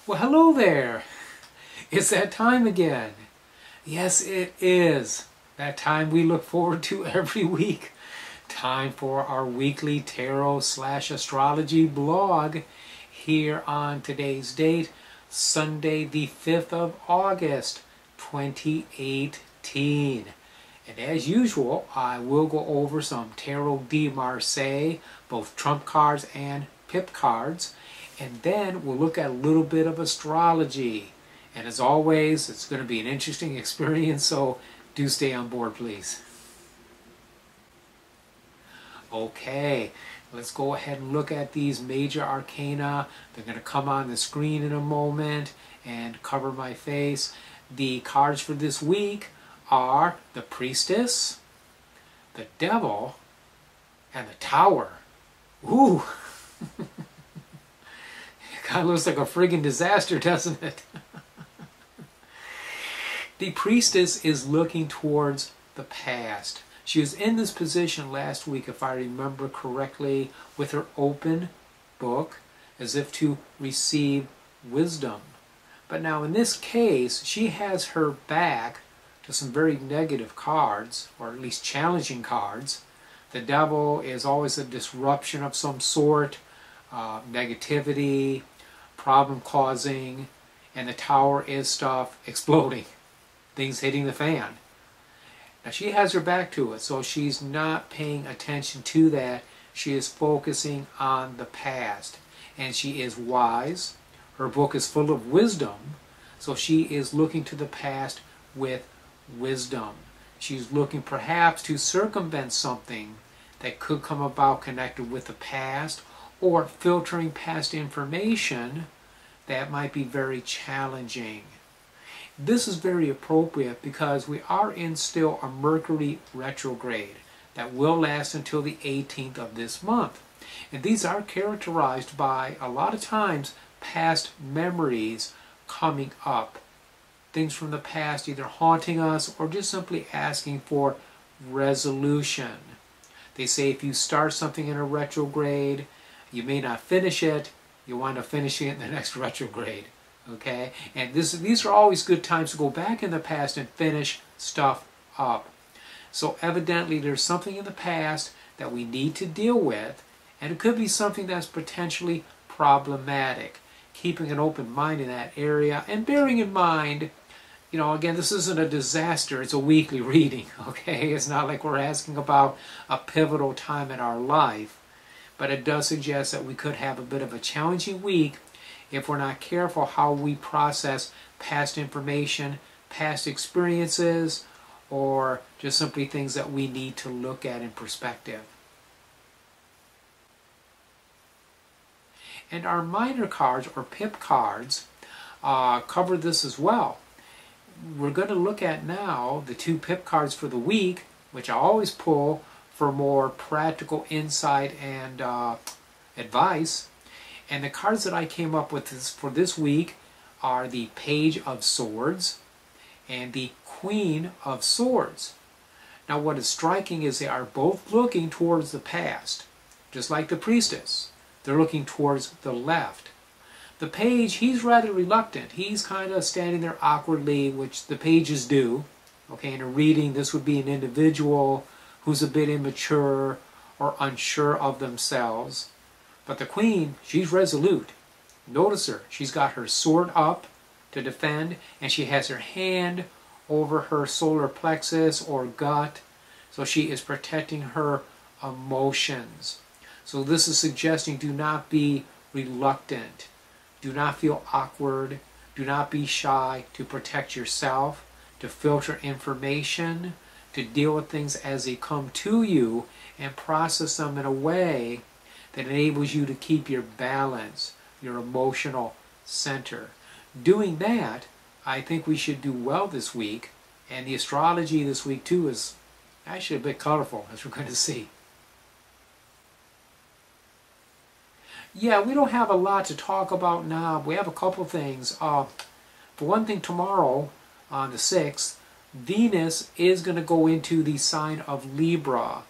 Well, hello there. It's that time again. Yes, it is. That time we look forward to every week. Time for our weekly tarot/astrology blog here on today's date, Sunday the 5th of August, 2018. And as usual, I will go over some Tarot de Marseille, both trump cards and pip cards. And then we'll look at a little bit of astrology. And as always, it's going to be an interesting experience, so do stay on board, please. Okay, let's go ahead and look at these major arcana. They're going to come on the screen in a moment and cover my face. The cards for this week are the Priestess, the Devil, and the Tower. Ooh! Kind of looks like a friggin' disaster, doesn't it? The Priestess is looking towards the past. She was in this position last week, if I remember correctly, with her open book, as if to receive wisdom. But now in this case, she has her back to some very negative cards, or at least challenging cards. The Devil is always a disruption of some sort, negativity, problem causing, and the Tower is stuff exploding, things hitting the fan. Now she has her back to it, so she's not paying attention to that. She is focusing on the past, and she is wise. Her book is full of wisdom, so she is looking to the past with wisdom. She's looking perhaps to circumvent something that could come about connected with the past, or filtering past information that might be very challenging. This is very appropriate because we are in still a Mercury retrograde that will last until the 18th of this month. And these are characterized by, a lot of times, past memories coming up. Things from the past either haunting us or just simply asking for resolution. They say if you start something in a retrograde, you may not finish it, you wind up finishing it in the next retrograde. Okay? And these are always good times to go back in the past and finish stuff up. So evidently there's something in the past that we need to deal with, and it could be something that's potentially problematic. Keeping an open mind in that area, and bearing in mind, you know, again, this isn't a disaster, it's a weekly reading, okay? It's not like we're asking about a pivotal time in our life. But it does suggest that we could have a bit of a challenging week if we're not careful how we process past information, past experiences, or just simply things that we need to look at in perspective. And our minor cards, or pip cards, cover this as well. We're going to look at now the two pip cards for the week, which I always pull for more practical insight and advice. And the cards that I came up with for this week are the Page of Swords and the Queen of Swords. Now what is striking is they are both looking towards the past, just like the Priestess. They're looking towards the left. The Page, he's rather reluctant. He's kind of standing there awkwardly, which the Pages do. Okay, in a reading, this would be an individual who's a bit immature or unsure of themselves. But the Queen, she's resolute. Notice her. She's got her sword up to defend, and she has her hand over her solar plexus or gut. So she is protecting her emotions. So this is suggesting do not be reluctant. Do not feel awkward. Do not be shy to protect yourself, to filter information, to deal with things as they come to you and process them in a way that enables you to keep your balance, your emotional center. Doing that, I think we should do well this week, and the astrology this week too is actually a bit colorful, as we're going to see. Yeah, we don't have a lot to talk about now. We have a couple things. For one thing, tomorrow, on the 6th, Venus is going to go into the sign of Libra.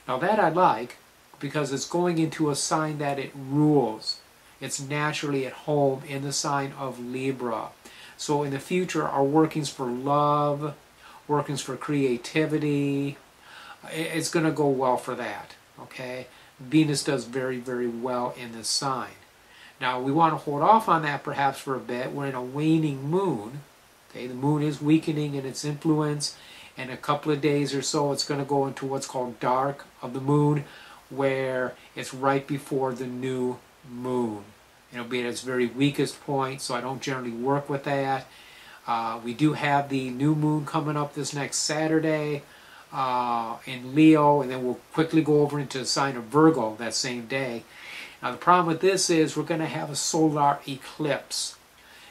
Now that I like, because it's going into a sign that it rules. It's naturally at home in the sign of Libra. So in the future, our workings for love, workings for creativity, it's going to go well for that. Okay? Venus does very, very well in this sign. Now, we want to hold off on that perhaps for a bit. We're in a waning moon. Okay, the moon is weakening in its influence. In a couple of days or so, it's going to go into what's called dark of the moon, where it's right before the new moon. It'll be at its very weakest point, so I don't generally work with that. We do have the new moon coming up this next Saturday in Leo, and then we'll quickly go over into the sign of Virgo that same day. Now the problem with this is we're going to have a solar eclipse,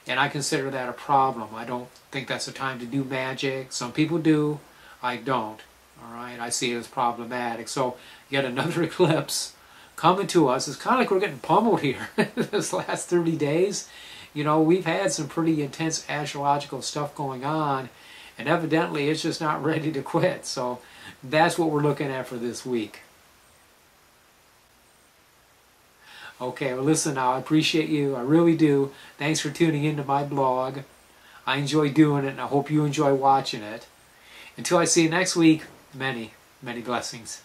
and I consider that a problem. I don't think that's a time to do magic. Some people do. I don't. All right, I see it as problematic. So yet another eclipse coming to us. It's kind of like we're getting pummeled here this last 30 days. You know, we've had some pretty intense astrological stuff going on, and evidently it's just not ready to quit. So that's what we're looking at for this week. Okay, well listen now, I appreciate you. I really do. Thanks for tuning into my blog. I enjoy doing it, and I hope you enjoy watching it. Until I see you next week, many, many blessings.